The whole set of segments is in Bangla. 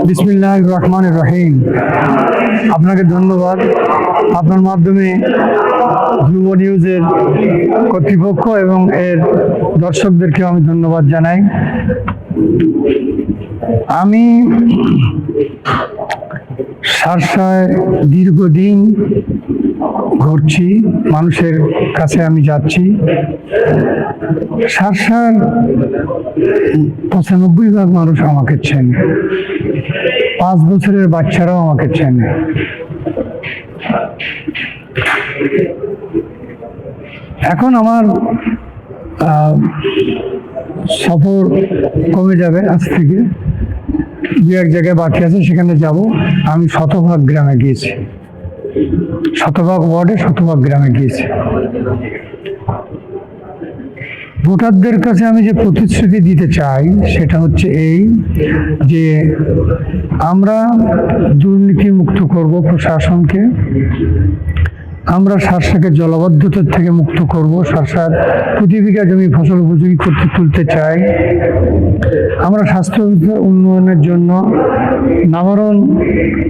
বিসমিল্লাহির রহমানির রহিম। আপনাকে ধন্যবাদ। আপনার মাধ্যমে ধ্রুব নিউজের কর্তৃপক্ষ এবং এর দর্শকদেরকে আমি ধন্যবাদ জানাই। আমি শার্শায় দীর্ঘদিন ঘুরছি, মানুষের কাছে আমি যাচ্ছি। শার্শার ৯৫% মানুষ আমাকে চেনে, ৫ বছরের বাচ্চারাও আমাকে চেনে। এখন আমার সফর কমে যাবে, আজ থেকে দু এক জায়গায় বাকি আছে, সেখানে যাব। আমি শতভাগ গ্রামে গিয়েছি, শতভাগ ওয়ার্ডে, শতভাগ গ্রামে গিয়েছি। ভোটারদের কাছে আমি যে প্রতিশ্রুতি দিতে চাই সেটা হচ্ছে এই, যে আমরা দুর্নীতি মুক্ত করব প্রশাসনকে, আমরা শার্শাকে জলাবদ্ধতার থেকে মুক্ত করব, শার্শার প্রতি বিঘা জমি ফসল উপযোগী করতে তুলতে চাই। আমরা স্বাস্থ্য উন্নয়নের জন্য নাভারণ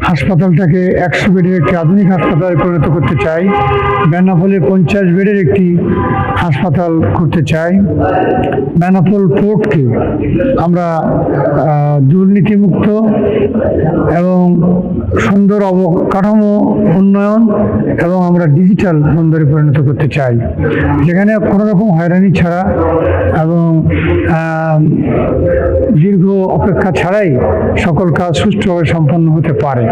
হাসপাতালটাকে ১০০ বেডের একটি আধুনিক হাসপাতালে পরিণত করতে চাই। বেনাপোলে ৫০ বেডের একটি হাসপাতাল করতে চাই। বেনাপোল পোর্টকে আমরা দুর্নীতিমুক্ত এবং সুন্দর অবকাঠামো উন্নয়ন এবং আমরা ডিজিটাল বন্দরে পরিণত করতে চাই, যেখানে কোনো রকম হয়রানি ছাড়া এবং দীর্ঘ অপেক্ষা ছাড়াই সকল কাজ সুষ্ঠুভাবে সম্পন্ন হতে পারে।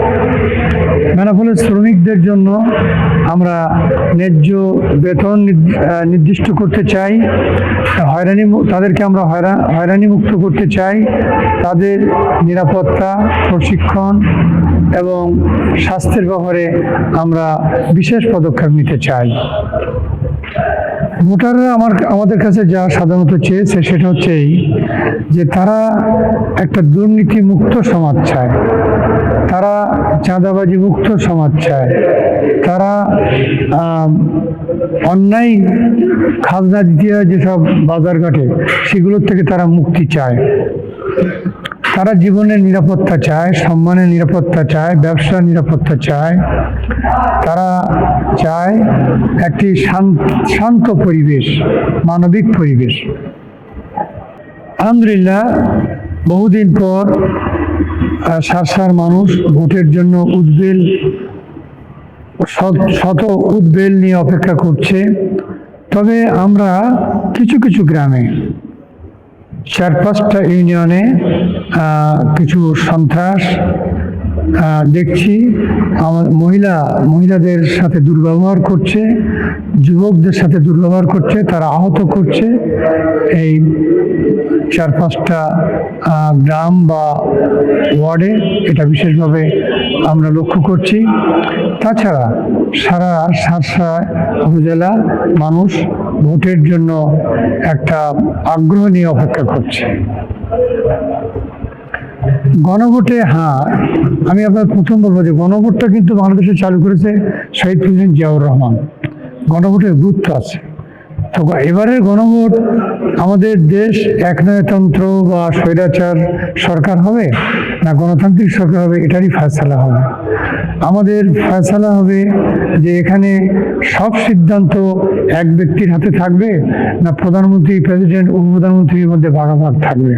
বেনাপোলের শ্রমিকদের জন্য আমরা ন্যায্য বেতন নির্দিষ্ট করতে চাই, তাদেরকে আমরা হয়রানি মুক্ত করতে চাই। তাদের নিরাপত্তা, প্রশিক্ষণ এবং স্বাস্থ্যের ব্যাপারে আমরা বিশেষ পদক্ষেপ নিতে চাই। ভোটাররা আমাদের কাছে যা সাধারণত চেয়েছে সেটা হচ্ছে এই, যে তারা একটা দুর্নীতি মুক্ত সমাজ চায়, তারা চাঁদাবাজি মুক্ত সমাজ চায়, তারা অন্যায় খাজনা দিতে হয় যেসব বাজারঘাটে, সেগুলোর থেকে তারা মুক্তি চায়। তারা জীবনের নিরাপত্তা চায়, সম্মানের নিরাপত্তা চায়, ব্যবসার নিরাপত্তা চায়। তারা চায় একটি শান্ত পরিবেশ, মানবিক পরিবেশ। আলহামদুলিল্লাহ, বহুদিন পর শার্শার মানুষ ভোটের জন্য শত উদ্বেল নিয়ে অপেক্ষা করছে। তবে আমরা কিছু কিছু গ্রামে, ৪-৫টা ইউনিয়নে কিছু সন্ত্রাস দেখছি। মহিলাদের সাথে দুর্ব্যবহার করছে, যুবকদের সাথে দুর্ব্যবহার করছে, তারা আহত করছে। এই ৪-৫টা গ্রাম বা ওয়ার্ডে এটা বিশেষভাবে আমরা লক্ষ্য করছি। তাছাড়া সারা শার্শা উপজেলা মানুষ ভোটের জন্য একটা আগ্রহ নিয়ে অপেক্ষা করছে। গণভোটে আমি আপনার প্রথম বলবো যে গণভোটটা কিন্তু বাংলাদেশে চালু করেছে শহীদ প্রেসিডেন্ট জিয়াউর রহমান। গণভোটের গুরুত্ব আছে। তো এবারের গণভোট, আমাদের দেশ একনায়কতন্ত্র বা স্বৈরাচার সরকার হবে না গণতান্ত্রিক সরকার হবে, এটারই ফয়সালা হবে। আমাদের ফয়সালা হবে যে এখানে সব সিদ্ধান্ত এক ব্যক্তির হাতে থাকবে না প্রধানমন্ত্রী, প্রেসিডেন্ট, উপপ্রধানমন্ত্রীর মধ্যে ভাগাভাগ থাকবে।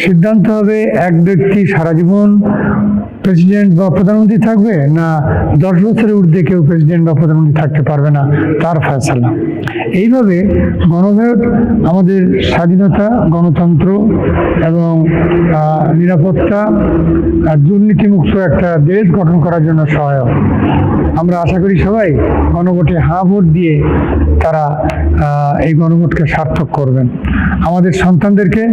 সিদ্ধান্ত হবে এক ব্যক্তি সারা জীবন প্রেসিডেন্ট বা প্রধানমন্ত্রী থাকবে, না 10 বছরের ঊর্ধ্বে কেউ প্রেসিডেন্ট বা প্রধানমন্ত্রী থাকতে পারবে না, তার ফয়সালা। এইভাবে গণভোট আমাদের স্বাধীনতা, গণতন্ত্র এবং নিরাপত্তা আর দুর্নীতিমুক্ত একটা দেশ গঠন করার জন্য সহায়ক। আমরা আশা করি সবাই গণভোটে ভোট দিয়ে তারা এই গণভোটকে সার্থক করবেন। আমাদের সন্তানদেরকে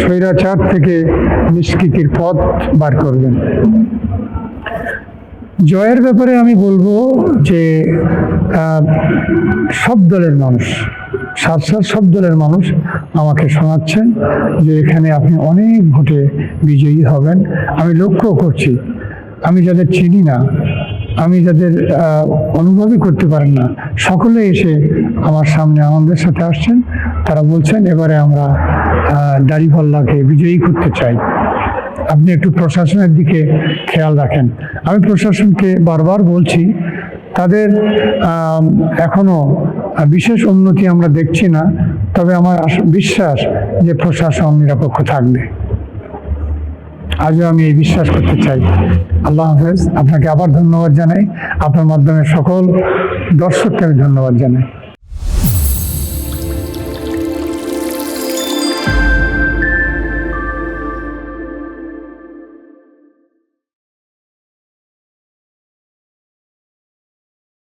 স্বৈরাচার থেকে নিষ্কৃতির পথ বার করবেন। জয়ের ব্যাপারে আমি বলবো যে সব দলের মানুষ, শার্শার সব দলের মানুষ আমাকে শোনাচ্ছেন যে এখানে আপনি অনেক ভোটে বিজয়ী হবেন। আমি লক্ষ্য করছি, আমি যাদের চিনি না, আমি যাদের অনুভবই করতে পারেন না, সকলে এসে আমার সামনে আনন্দের সাথে আসছেন। তারা বলছেন এবারে আমরা দাঁড়িপাল্লাকে বিজয়ী করতে চাই। আপনি একটু প্রশাসনের দিকে খেয়াল রাখেন। আমি প্রশাসনকে বারবার বলছি, তাদের এখনো বিশেষ উন্নতি আমরা দেখছি না, তবে আমার বিশ্বাস যে প্রশাসন নিরপেক্ষ থাকবে। আজও আমি এই বিশ্বাস করতে চাই। আল্লাহ হাফেজ। আপনাকে আবার ধন্যবাদ জানাই, আপনার মাধ্যমে সকল দর্শককে আমি ধন্যবাদ জানাই।